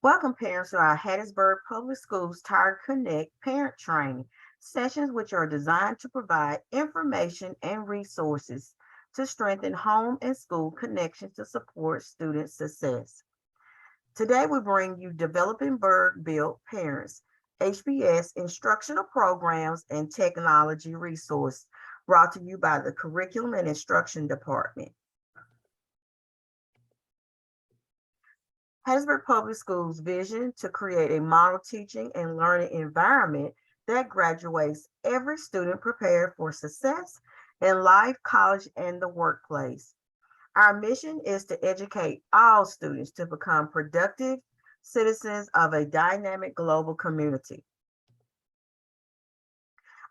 Welcome parents to our Hattiesburg Public Schools Tired Connect parent training sessions, which are designed to provide information and resources to strengthen home and school connections to support student success. Today, we bring you Developing Burg Built Parents, HPS instructional programs and technology resource brought to you by the Curriculum and Instruction Department. Hattiesburg Public Schools' vision to create a model teaching and learning environment that graduates every student prepared for success in life, college, and the workplace. Our mission is to educate all students to become productive citizens of a dynamic global community.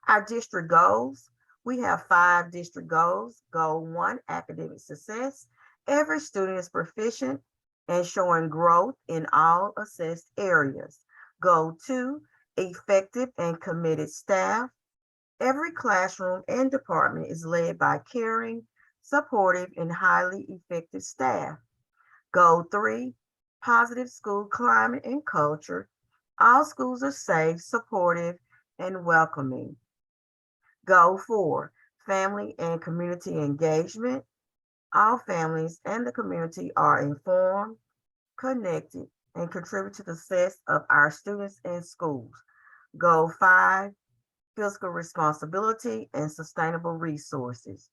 Our district goals, we have 5 district goals. Goal 1, academic success. Every student is proficient and showing growth in all assessed areas. Goal 2, effective and committed staff. Every classroom and department is led by caring, supportive, and highly effective staff. Goal 3, positive school climate and culture. All schools are safe, supportive, and welcoming. Goal 4, family and community engagement. All families and the community are informed, connected, and contribute to the success of our students and schools. Goal 5, fiscal responsibility and sustainable resources.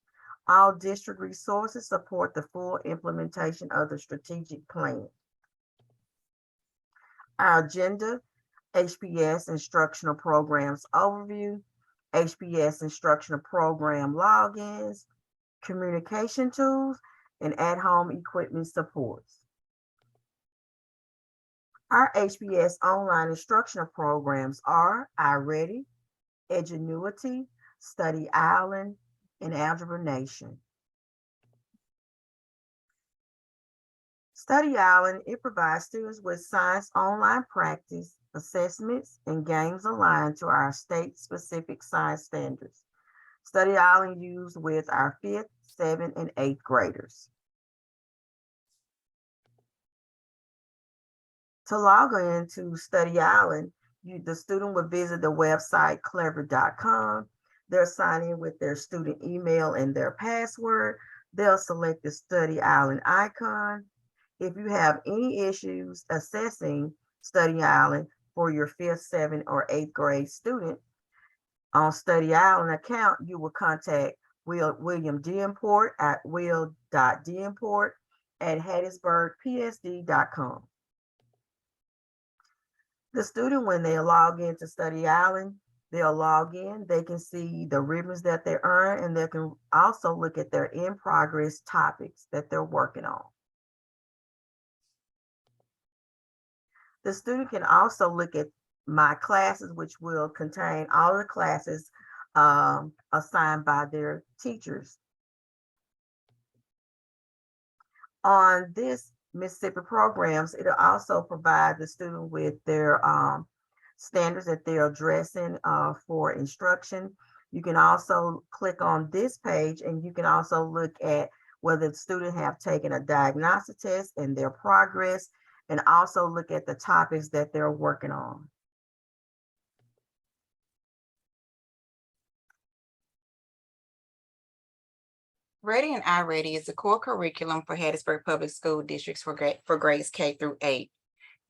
All district resources support the full implementation of the strategic plan. Our agenda, HPS instructional programs overview, HPS instructional program logins, communication tools, and at-home equipment supports. Our HPS online instructional programs are Iready, Edgenuity, Study Island, and Algebra Nation. Study Island, it provides students with science online practice, assessments, and games aligned to our state-specific science standards. Study Island used with our 5th, 7th, and 8th graders. To log in to Study Island, the student would visit the website clever.com. They'll sign in with their student email and their password. They'll select the Study Island icon. If you have any issues assessing Study Island for your 5th, 7th, or 8th grade student, on Study Island account, you will contact William Diemport at will.diemport@hattiesburgpsd.com. The student, when they log into Study Island, they'll log in, they can see the ribbons that they earn, and they can also look at their in-progress topics that they're working on. The student can also look at My Classes, which will contain all the classes assigned by their teachers. On this Mississippi programs, it'll also provide the student with their standards that they're addressing for instruction. You can also click on this page and you can also look at whether the student have taken a diagnostic test and their progress, and also look at the topics that they're working on. Ready and Iready is a core curriculum for Hattiesburg Public School Districts for grades K through 8.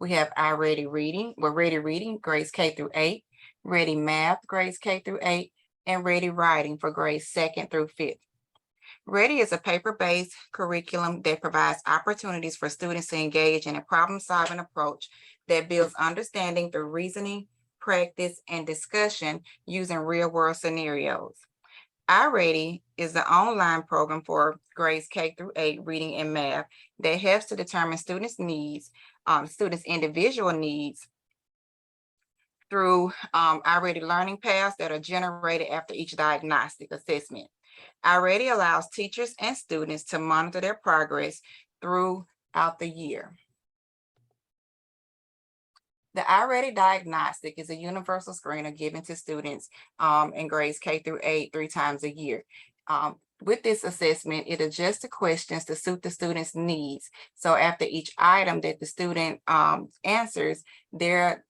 We have Iready Reading, Ready Reading, grades K through 8, Ready Math, grades K through 8, and Ready Writing for grades 2nd through 5th. Ready is a paper-based curriculum that provides opportunities for students to engage in a problem-solving approach that builds understanding through reasoning, practice, and discussion using real-world scenarios. Iready is the online program for grades K through 8 reading and math that helps to determine students' needs, students' individual needs through Iready learning paths that are generated after each diagnostic assessment. Iready allows teachers and students to monitor their progress throughout the year. The Iready Diagnostic is a universal screener given to students in grades K through 8 3 times a year. with this assessment, it adjusts the questions to suit the student's needs. So after each item that the student answers, their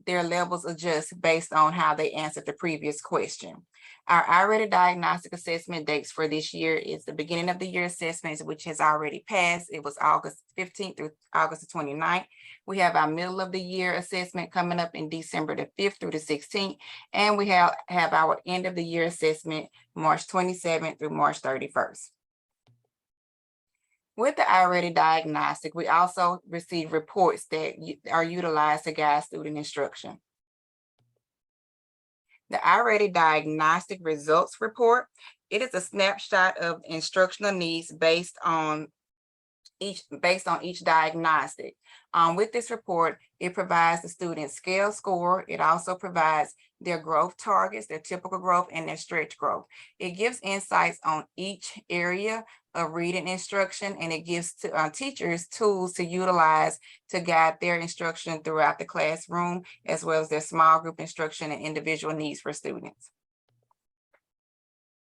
levels adjust based on how they answered the previous question. Our Iready diagnostic assessment dates for this year is the beginning of the year assessments, which has already passed. It was August 15th through August the 29th. We have our middle of the year assessment coming up in December the 5th through the 16th. And we have our end of the year assessment, March 27th through March 31st. With the Iready diagnostic, we also receive reports that are utilized to guide student instruction. The Iready diagnostic results report, it is a snapshot of instructional needs based on each diagnostic. With this report, it provides the student scale score. It also provides their growth targets, their typical growth, and their stretch growth. It gives insights on each area of reading instruction, and it gives teachers tools to utilize to guide their instruction throughout the classroom, as well as their small group instruction and individual needs for students.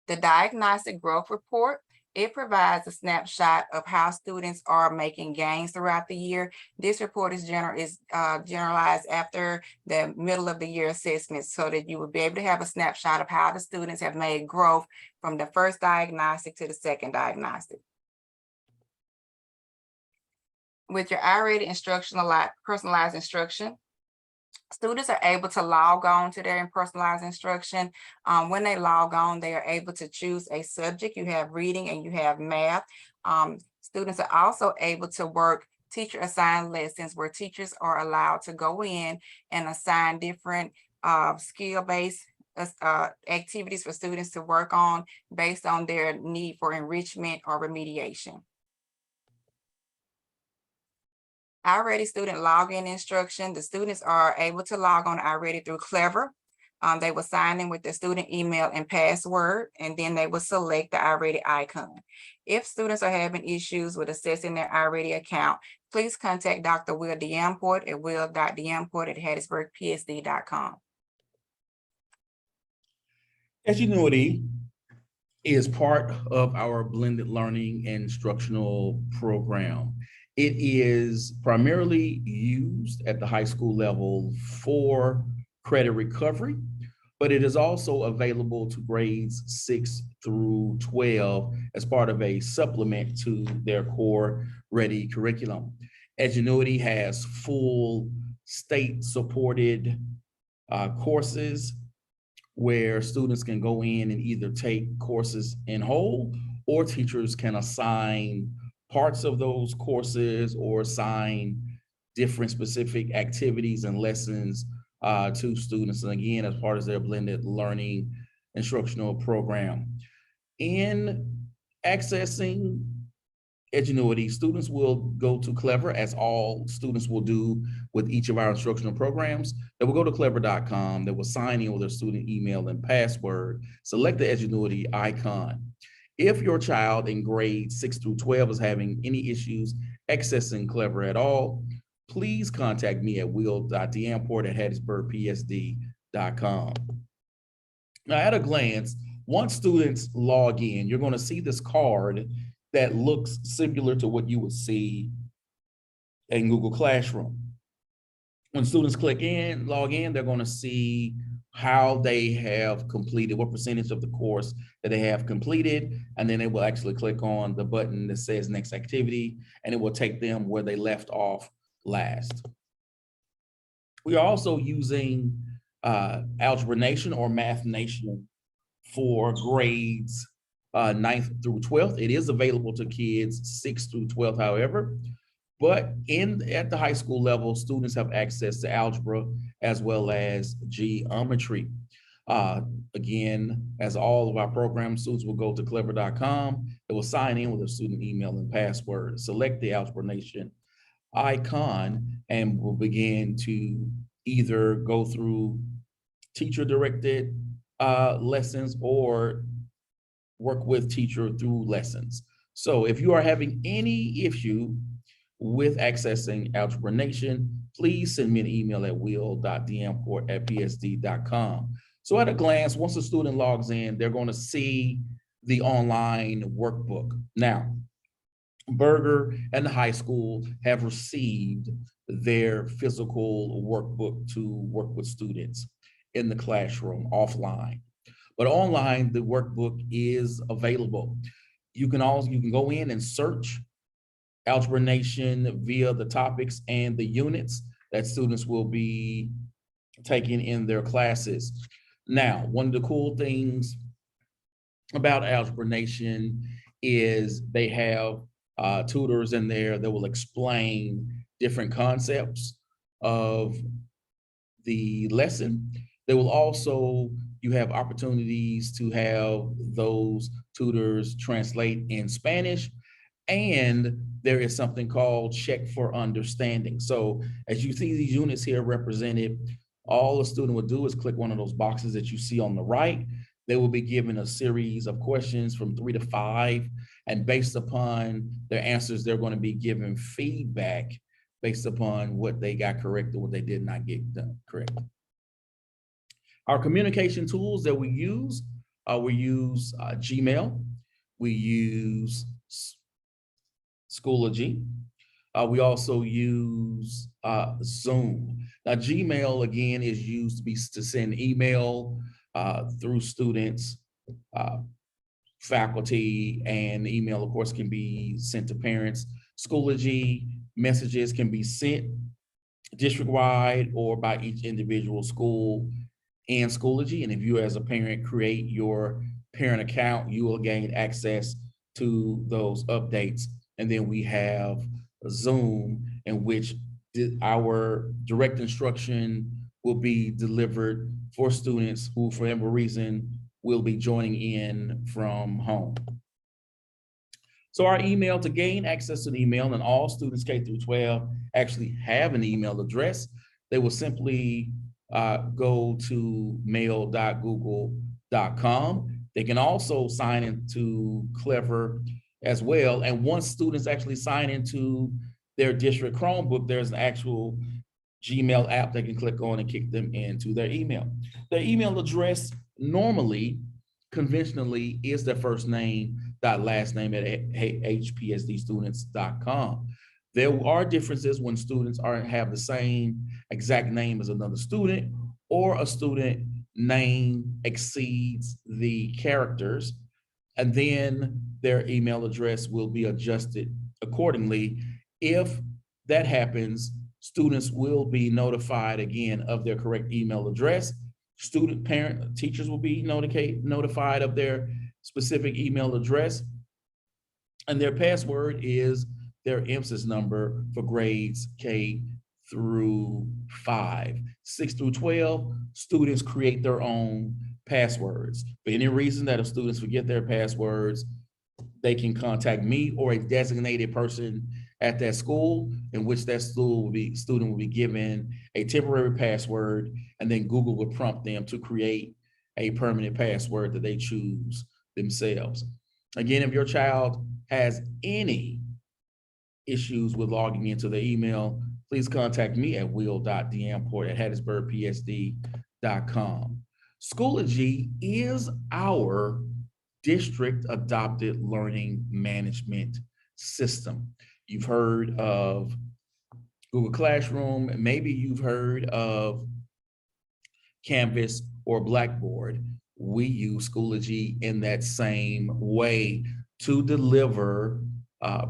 The diagnostic growth report, it provides a snapshot of how students are making gains throughout the year. This report is generalized after the middle of the year assessment, so that you will be able to have a snapshot of how the students have made growth from the first diagnostic to the second diagnostic. With your Iready instructional personalized instruction, students are able to log on to their personalized instruction. When they log on, they are able to choose a subject. You have reading and you have math. Students are also able to work teacher assigned lessons, where teachers are allowed to go in and assign different skill-based activities for students to work on based on their need for enrichment or remediation. Iready student login instruction, the students are able to log on Iready through Clever. They will sign in with their student email and password, and then they will select the Iready icon. If students are having issues with accessing their Iready account, please contact Dr. Will D'Amport at will.d'Amport@hattiesburgpsd.com. Edgenuity is part of our blended learning and instructional program. It is primarily used at the high school level for credit recovery, but it is also available to grades 6 through 12 as part of a supplement to their core ready curriculum. Edgenuity has full state-supported courses where students can go in and either take courses in whole, or teachers can assign parts of those courses or assign different specific activities and lessons to students, and again, as part of their blended learning instructional program. In accessing Edgenuity, students will go to Clever, as all students will do with each of our instructional programs. They will go to clever.com. They will sign in with their student email and password, select the Edgenuity icon. If your child in grades 6 through 12 is having any issues accessing Clever at all, please contact me at will.d'Amport@hattiesburgpsd.com. Now, at a glance, once students log in, you're going to see this card that looks similar to what you would see in Google Classroom. When students log in, they're going to see how they have completed, what percentage of the course that they have completed, and then they will actually click on the button that says next activity, and it will take them where they left off last. We are also using Algebra Nation or Math Nation for grades 9th through 12th. It is available to kids 6th through 12th, however, but at the high school level, students have access to algebra as well as geometry. Again, as all of our program students will go to clever.com, they will sign in with a student email and password, select the Algebra Nation icon, and will begin to either go through teacher-directed lessons or work with teacher through lessons. So if you are having any issue with accessing Algebra Nation, please send me an email at will.d'Amport@psd.com. So at a glance, once a student logs in, they're going to see the online workbook. Now, Burger and the high school have received their physical workbook to work with students in the classroom offline. But online, the workbook is available. You can go in and search Algebra Nation via the topics and the units that students will be taking in their classes. Now, one of the cool things about Algebra Nation is they have tutors in there that will explain different concepts of the lesson. They will also, you have opportunities to have those tutors translate in Spanish, and there is something called check for understanding. So as you see these units here represented, all a student would do is click one of those boxes that you see on the right. They will be given a series of questions from 3 to 5, and based upon their answers, they're going to be given feedback based upon what they got correct or what they did not get done correct. Our communication tools that we use Gmail, we use Schoology, we also use Zoom. Now, Gmail, again, is used to send email through students, faculty, and email, of course, can be sent to parents. Schoology messages can be sent district-wide or by each individual school and Schoology. And if you as a parent create your parent account, you will gain access to those updates. And then we have Zoom, in which our direct instruction will be delivered for students who, for whatever reason, will be joining in from home. So our email, to gain access to the email, and all students K through 12 actually have an email address. They will simply go to mail.google.com. They can also sign into Clever as well. And once students actually sign into their district Chromebook, there's an actual Gmail app they can click on and kick them into their email. Their email address normally, conventionally, is their first name dot last name at hpsdstudents.com. There are differences when students have the same exact name as another student, or a student name exceeds the characters, and then their email address will be adjusted accordingly. If that happens, students will be notified again of their correct email address. Student, parent, teachers will be notified of their specific email address, and their password is their emphasis number for grades K through 5. 6 through 12, students create their own passwords. For any reason that if students forget their passwords, they can contact me or a designated person at that school, in which that student will be given a temporary password, and then Google will prompt them to create a permanent password that they choose themselves. Again, if your child has any issues with logging into their email, please contact me at will.damport@hattiesburgpsd.com. Schoology is our district adopted learning management system. You've heard of Google Classroom, maybe you've heard of Canvas or Blackboard. We use Schoology in that same way to deliver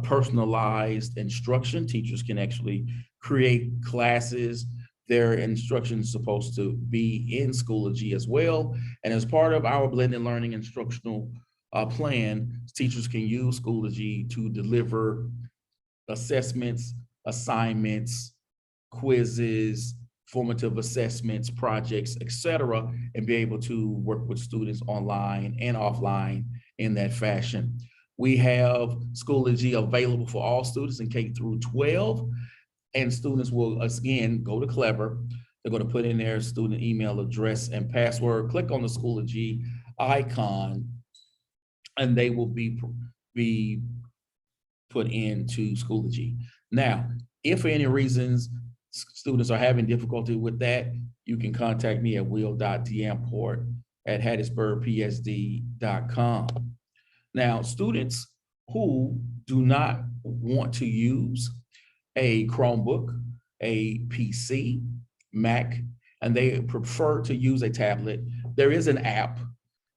personalized instruction. Teachers can actually create classes. Their instruction is supposed to be in Schoology as well. And as part of our blended learning instructional plan, teachers can use Schoology to deliver assessments, assignments, quizzes, formative assessments, projects, etc., and be able to work with students online and offline in that fashion. We have Schoology available for all students in K through 12, and students will, again, go to Clever. They're going to put in their student email address and password, click on the Schoology icon, and they will be put into Schoology. Now, if for any reasons students are having difficulty with that, you can contact me at will.damport@hattiesburgpsd.com. Now, students who do not want to use a Chromebook, a PC, Mac, and they prefer to use a tablet, there is an app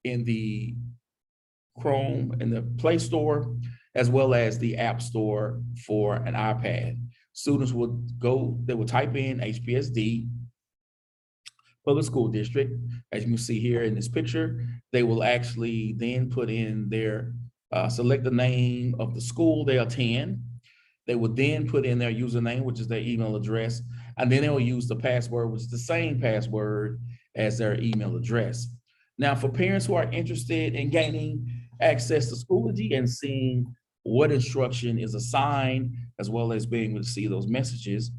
in the Chrome in the Play Store, as well as the App Store for an iPad. Students will go, they will type in HPSD, public school district. As you can see here in this picture, they will actually then put in their, select the name of the school they attend. They will then put in their username, which is their email address, and then they will use the password, which is the same password as their email address. Now, for parents who are interested in gaining access to Schoology and seeing what instruction is assigned, as well as being able to see those messages,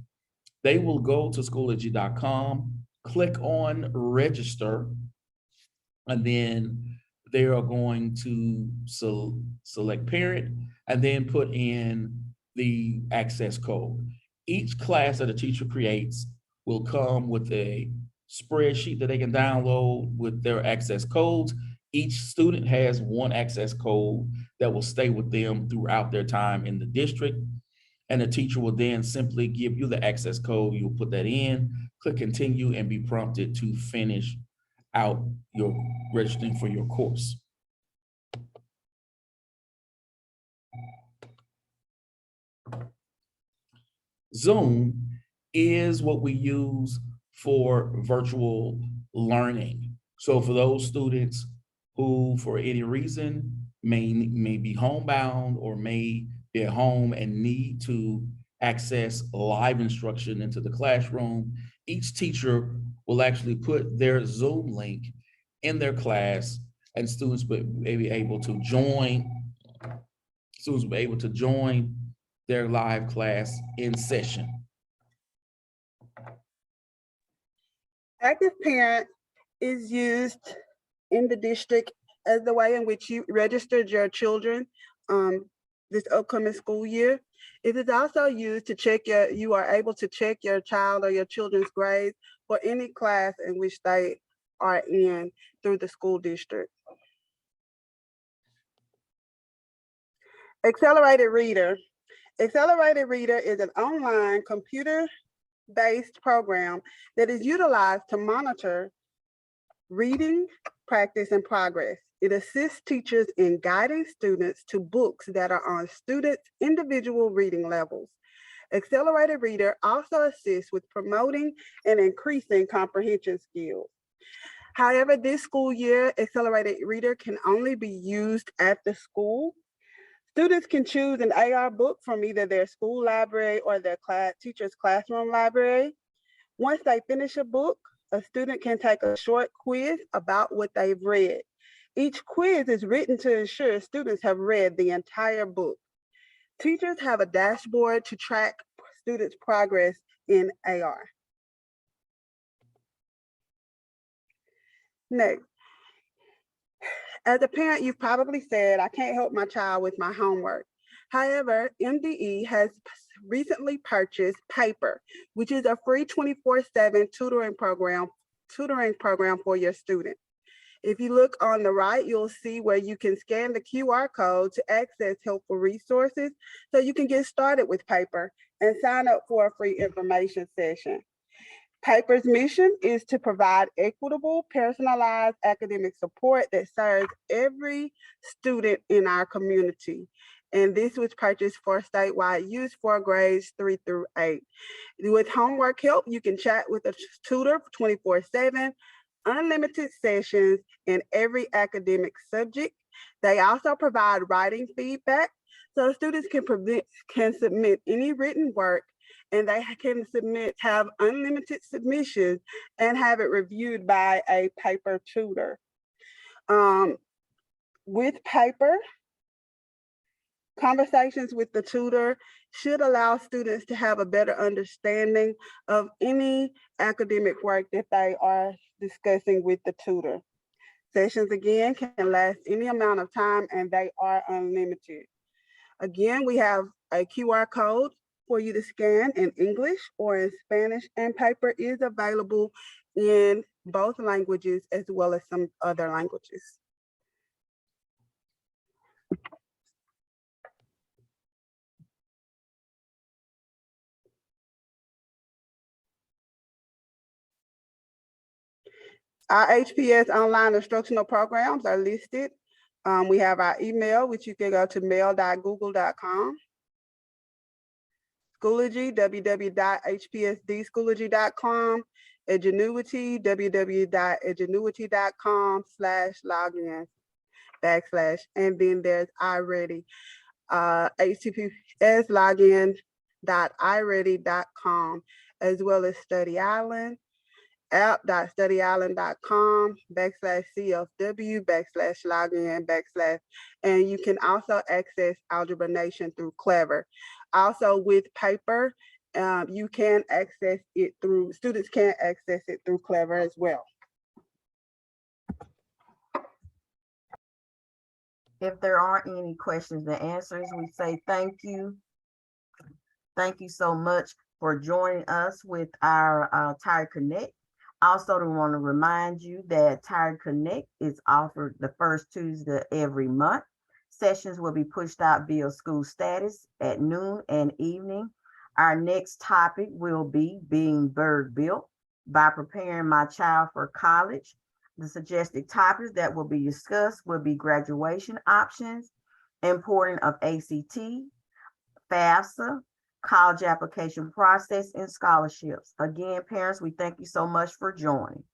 they will go to Schoology.com, click on register, and then they are going to select parent and then put in the access code. Each class that a teacher creates will come with a spreadsheet that they can download with their access codes. Each student has one access code that will stay with them throughout their time in the district. And the teacher will then simply give you the access code. You'll put that in, click continue, and be prompted to finish out your registering for your course. Zoom is what we use for virtual learning. So for those students who, for any reason, may be homebound or may be at home and need to access live instruction into the classroom, each teacher will actually put their Zoom link in their class, and students will be able to join. Students will be able to join their live class in session. Active parent is used in the district as the way in which you registered your children this upcoming school year. It is also used to check you are able to check your child or your children's grades for any class in which they are in through the school district. Accelerated Reader. Accelerated Reader is an online computer-based program that is utilized to monitor reading, practice, and progress. It assists teachers in guiding students to books that are on students' individual reading levels. Accelerated Reader also assists with promoting and increasing comprehension skills. However, this school year, Accelerated Reader can only be used at the school. Students can choose an AR book from either their school library or their teacher's classroom library. Once they finish a book, a student can take a short quiz about what they've read. Each quiz is written to ensure students have read the entire book. Teachers have a dashboard to track students' progress in AR. Next, as a parent, you've probably said, I can't help my child with my homework. However, MDE has recently purchased Paper, which is a free 24/7 tutoring program for your student. If you look on the right, you'll see where you can scan the QR code to access helpful resources so you can get started with Paper and sign up for a free information session. Paper's mission is to provide equitable, personalized academic support that serves every student in our community. And this was purchased for statewide use for grades 3 through 8. With homework help, you can chat with a tutor 24/7, unlimited sessions in every academic subject. They also provide writing feedback, so students can submit any written work, and they can have unlimited submissions and have it reviewed by a Paper tutor. With Paper, conversations with the tutor should allow students to have a better understanding of any academic work that they are discussing with the tutor. Sessions, again, can last any amount of time and they are unlimited. Again, we have a QR code for you to scan in English or in Spanish, and Paper is available in both languages as well as some other languages. Our HPS online instructional programs are listed. We have our email, which you can go to mail.google.com. Schoology, www.hpsdschoology.com. Edgenuity, www.edgenuity.com/login/ and then there's Iready, HTTPS login.iready.com, as well as Study Island, app.studyisland.com/CFW/login/ and you can also access Algebra Nation through Clever. Also with paper, you can access it through, students can access it through Clever as well. If there aren't any questions and answers, we say thank you. Thank you so much for joining us with our Tired Connect. Also, we want to remind you that Tired Connect is offered the first Tuesday every month. Sessions will be pushed out via school status at noon and evening. Our next topic will be being Burg built by preparing my child for college. The suggested topics that will be discussed will be graduation options, importance of ACT, FAFSA, college application process, and scholarships. Again, parents, we thank you so much for joining.